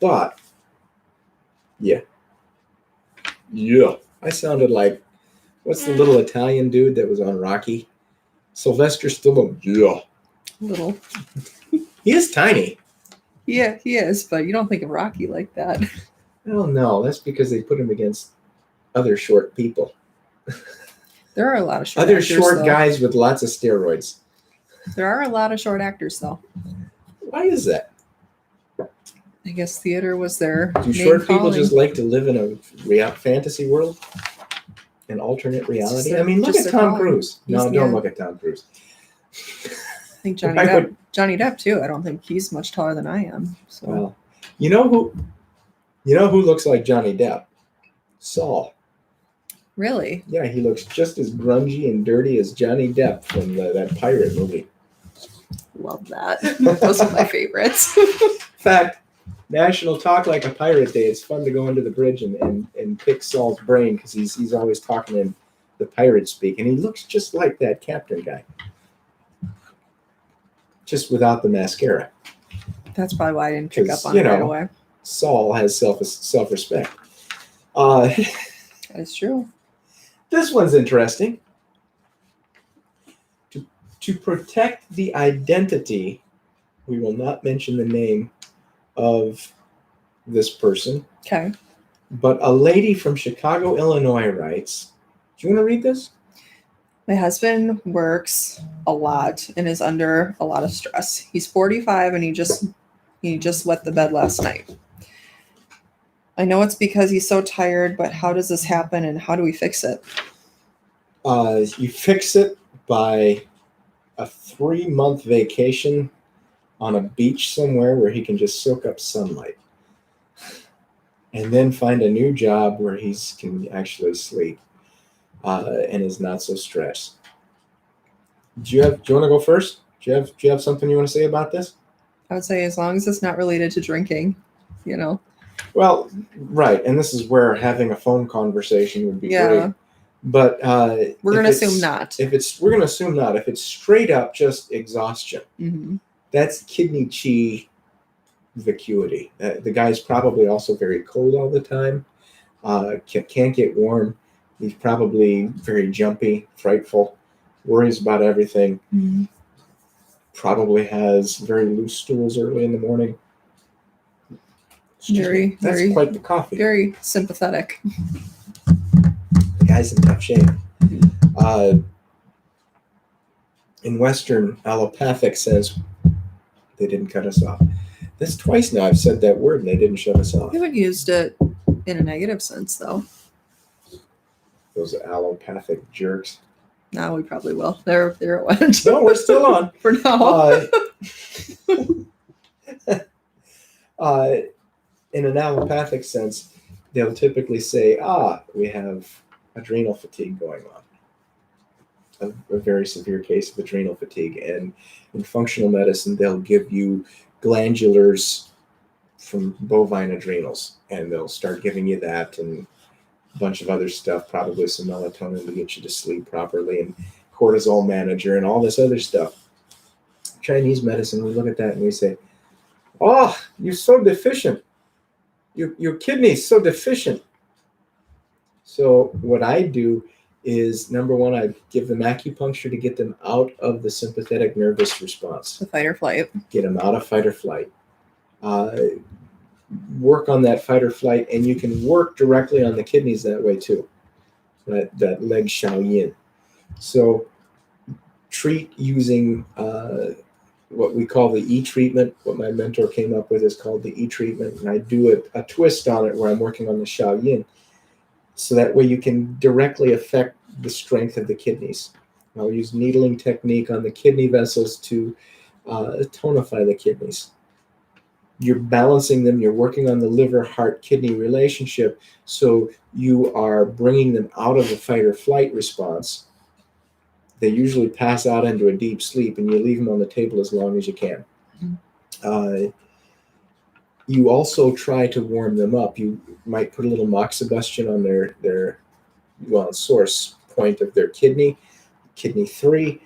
but yeah, I sounded like, what's the little Italian dude that was on Rocky? Sylvester Stallone. Yeah, Little. He is tiny. Yeah, he is, but you don't think of Rocky like that. Well, no, that's because they put him against other short people. There are a lot of short Other actors, short though. guys with lots of steroids. There are a lot of short actors, though. Why is that? I guess theater was their Do main short people calling. just like to live in a fantasy world? An alternate reality? their- I mean, look just at their Tom calling. Cruise. No, He's- don't yeah. look at Tom Cruise. I think Johnny I Depp. would- Johnny Depp too. I don't think he's much taller than I am. So Well, you know who looks like Johnny Depp? Saul. really, Yeah, he looks just as grungy and dirty as Johnny Depp from that pirate movie. love that. Those are my favorites. In fact, National Talk Like a Pirate Day. It's fun to go under the bridge and pick Saul's brain because he's always talking in the pirate speak, and he looks just like that captain guy, just without the mascara. That's probably why I didn't pick up 'Cause, on it right away. Saul has self-respect. That is true. This one's interesting. To protect the identity, we will not mention the name of this person, Okay. but a lady from Chicago, Illinois writes, do you want to read this? My husband works a lot and is under a lot of stress. He's 45 and he just wet the bed last night. I know it's because he's so tired, but how does this happen and how do we fix it? You fix it by a 3-month vacation on a beach somewhere where he can just soak up sunlight. And then find a new job where he can actually sleep and is not so stressed. Do you want to go first? Do you have something you want to say about this? I would say as long as it's not related to drinking, Well, right. And this is where having a phone conversation would be Yeah. great. But We're if gonna it's- assume not. We're gonna assume not. If it's straight up just exhaustion, Hmm. that's kidney chi vacuity. The guy's probably also very cold all the time. Can't get warm. He's probably very jumpy, frightful, worries about everything. Probably has very loose stools early in the morning. Excuse me. That's Very- quite the coffee. Very sympathetic. The guy's in tough shape. In Western allopathic sense, they didn't cut us off. That's twice now I've said that word and they didn't shut us off. We haven't used it in a negative sense, though. Those allopathic jerks. Now we probably will. There it went. No, we're still on. For now. In an allopathic sense, they'll typically say, we have adrenal fatigue going on. A very severe case of adrenal fatigue. And in functional medicine, they'll give you glandulars from bovine adrenals, and they'll start giving you that and a bunch of other stuff, probably some melatonin to get you to sleep properly, and cortisol manager and all this other stuff. Chinese medicine, we look at that and we say, oh, you're so deficient. Your kidney's so deficient. So what I do is, number one, I give them acupuncture to get them out of the sympathetic nervous response. The fight or flight. Get them out of fight or flight. Work on that fight or flight, and you can work directly on the kidneys that way too. That leg xiao yin. So treat using what we call the E treatment. What my mentor came up with is called the E treatment, and I do a twist on it where I'm working on the xiao yin. So that way you can directly affect the strength of the kidneys. I'll use needling technique on the kidney vessels to tonify the kidneys. You're balancing them. You're working on the liver, heart, kidney relationship. So you are bringing them out of the fight or flight response. They usually pass out into a deep sleep, and you leave them on the table as long as you can. You also try to warm them up. You might put a little moxibustion on their source point of their kidney 3.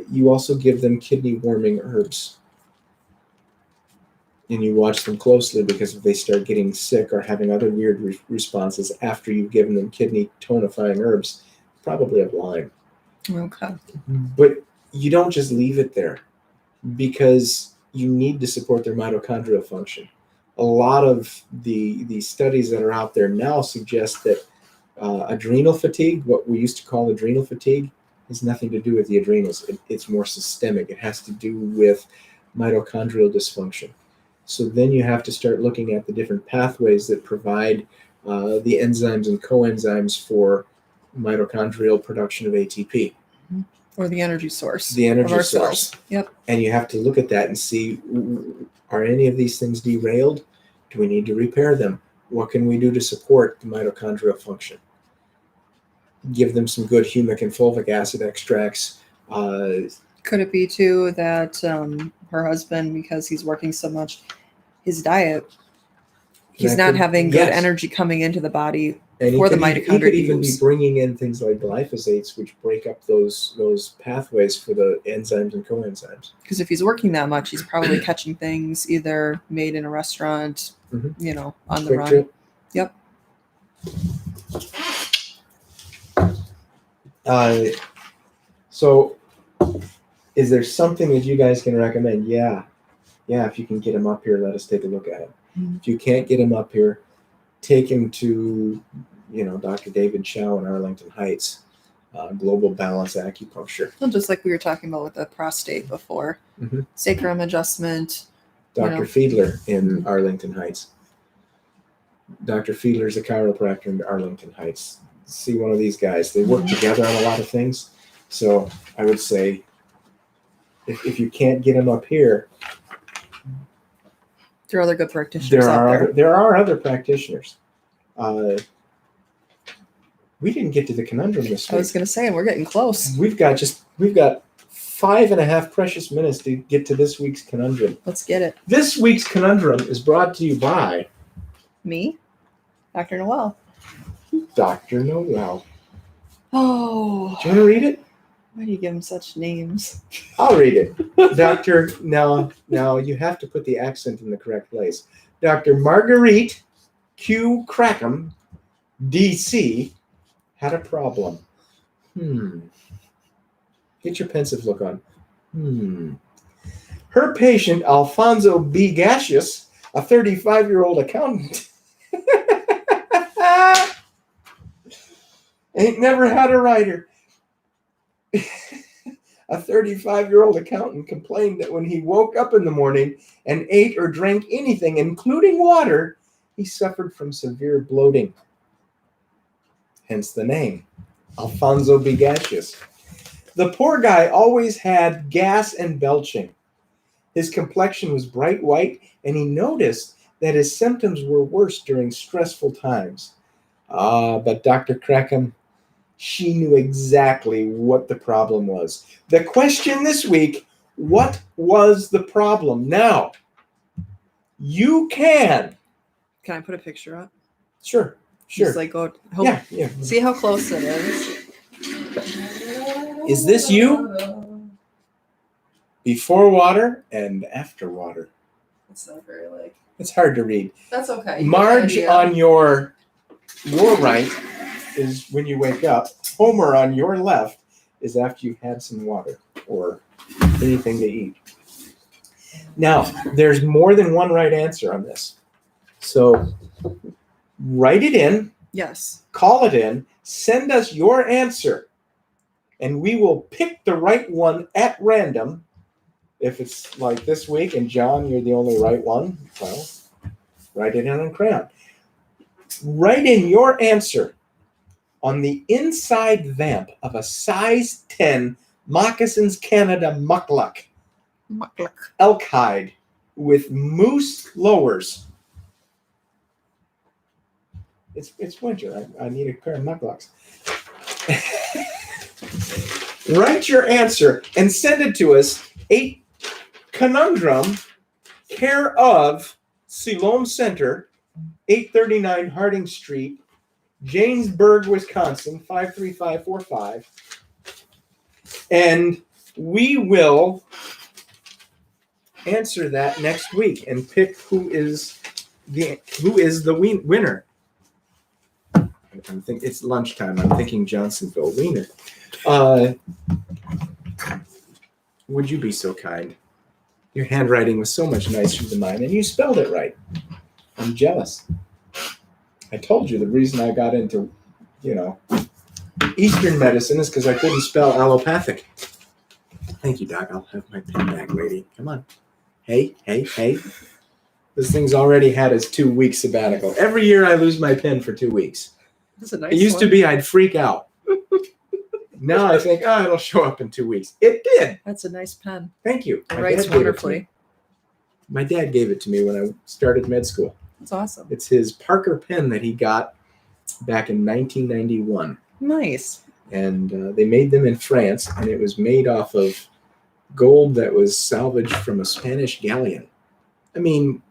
You also give them kidney warming herbs. And you watch them closely, because if they start getting sick or having other weird responses after you've given them kidney tonifying herbs, probably have Lyme. Okay. But you don't just leave it there, because you need to support their mitochondrial function. A lot of the studies that are out there now suggest that adrenal fatigue, what we used to call adrenal fatigue, has nothing to do with the adrenals. It's more systemic. It has to do with mitochondrial dysfunction. So then you have to start looking at the different pathways that provide the enzymes and coenzymes for mitochondrial production of ATP. Or the energy source. The energy of our source. cells. Yep. And you have to look at that and see, are any of these things derailed? Do we need to repair them? What can we do to support the mitochondrial function? Give them some good humic and fulvic acid extracts. Could it be too that her husband, because he's working so much, his diet, he's not having good energy coming into the body for the mitochondria. He could even be bringing in things like glyphosates, which break up those pathways for the enzymes and coenzymes. Because if he's working that much, he's probably catching things either made in a restaurant, on the Quick run. trip. Yep. So is there something that you guys can recommend? Yeah, if you can get him up here, let us take a look at it. Mm-hmm. If you can't get him up here, take him to Dr. David Chow in Arlington Heights, Global Balance Acupuncture. Well, just like we were talking about with the prostate before. Mm-hmm. Sacrum adjustment. Dr. Fiedler in Arlington Heights. Dr. Fiedler's a chiropractor in Arlington Heights. See one of these guys. They work together on a lot of things. So I would say, if you can't get him up here, there are other good practitioners out there. There are other practitioners. We didn't get to the conundrum this week. I was going to say, we're getting close. We've got 5.5 precious minutes to get to this week's conundrum. Let's get it. This week's conundrum is brought to you by me, Dr. Noel. Dr. Noel. Oh, Do you want to read it? why do you give them such names? I'll read it. Dr. Now you have to put the accent in the correct place. Dr. Marguerite Q. Crackham, D.C., had a problem. Get your pensive look on. Her patient, Alfonso B. Gaseous, a 35-year-old accountant, ain't never had a writer. A 35-year-old accountant complained that when he woke up in the morning and ate or drank anything, including water, he suffered from severe bloating. Hence the name, Alfonso B. Gaseous. The poor guy always had gas and belching. His complexion was bright white, and he noticed that his symptoms were worse during stressful times. But Dr. Crackham, she knew exactly what the problem was. The question this week, what was the problem? Now, you can. Can I put a picture up? Sure. Just like go. Yeah. See how close it is. Is this you? Before water and after water. It's not very like. It's hard to read. That's okay. Marge on your right is when you wake up. Homer on your left is after you've had some water or anything to eat. Now, there's more than one right answer on this. So write it in. Yes. Call it in. Send us your answer. And we will pick the right one at random. If it's like this week and John, you're the only right one, well, write it in on crayon. Write in your answer on the inside vamp of a size 10 Moccasins Canada muckluck elk hide with moose lowers. It's winter. I need a pair of mucklucks. Write your answer and send it to us. 8 Conundrum, care of Siloam Center, 839 Harding Street, Janesburg, Wisconsin, 53545. And we will answer that next week and pick who is the winner. I'm thinking it's lunchtime. I'm thinking Johnsonville wiener. Would you be so kind? Your handwriting was so much nicer than mine, and you spelled it right. I'm jealous. I told you the reason I got into, Eastern medicine is because I couldn't spell allopathic. Thank you, Doc. I'll have my pen back, lady. Come on. Hey. This thing's already had its 2-week sabbatical. Every year I lose my pen for 2 weeks. That's a nice It used to be I'd freak out. Now I think, it'll show up in 2 weeks. It did. That's a nice pen. Thank you. It writes wonderfully. My dad gave it to me when I started med school. That's awesome. It's his Parker pen that he got back in 1991. Nice. And they made them in France, and it was made off of gold that was salvaged from a Spanish galleon. I mean,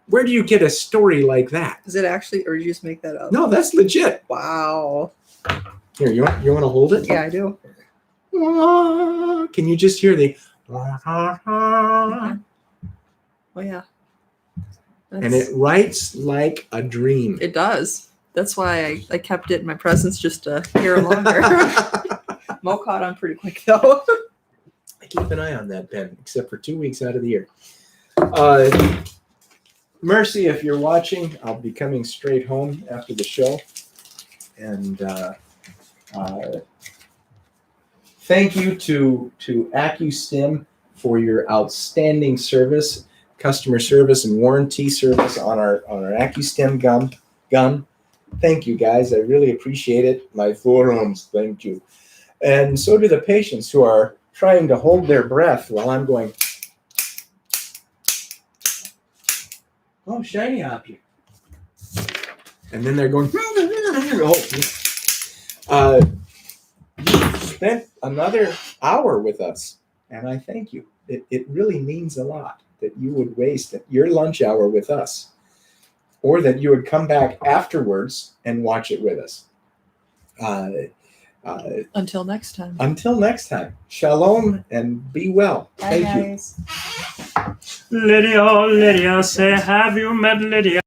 where do you get a story like that? Is it actually, or did you just make that up? No, that's legit. Wow. Here, you want to hold it? Yeah, I do. Can you just hear the? Oh yeah. And it writes like a dream. It does. That's why I kept it in my presence just a year longer. Mo caught on pretty quick though. I keep an eye on that pen, except for 2 weeks out of the year. Mercy, if you're watching, I'll be coming straight home after the show. And thank you to AccuStim for your outstanding service, customer service, and warranty service on our AccuStim gun. Thank you, guys. I really appreciate it. My forearms, thank you. And so do the patients who are trying to hold their breath while I'm going, oh, shiny object. And then they're going, you spent another hour with us, and I thank you. It really means a lot that you would waste your lunch hour with us, or that you would come back afterwards and watch it with us. Until next time. Until next time, shalom and be well. Bye, Thank you. guys. Lydia, Lydia, say, have you met Lydia?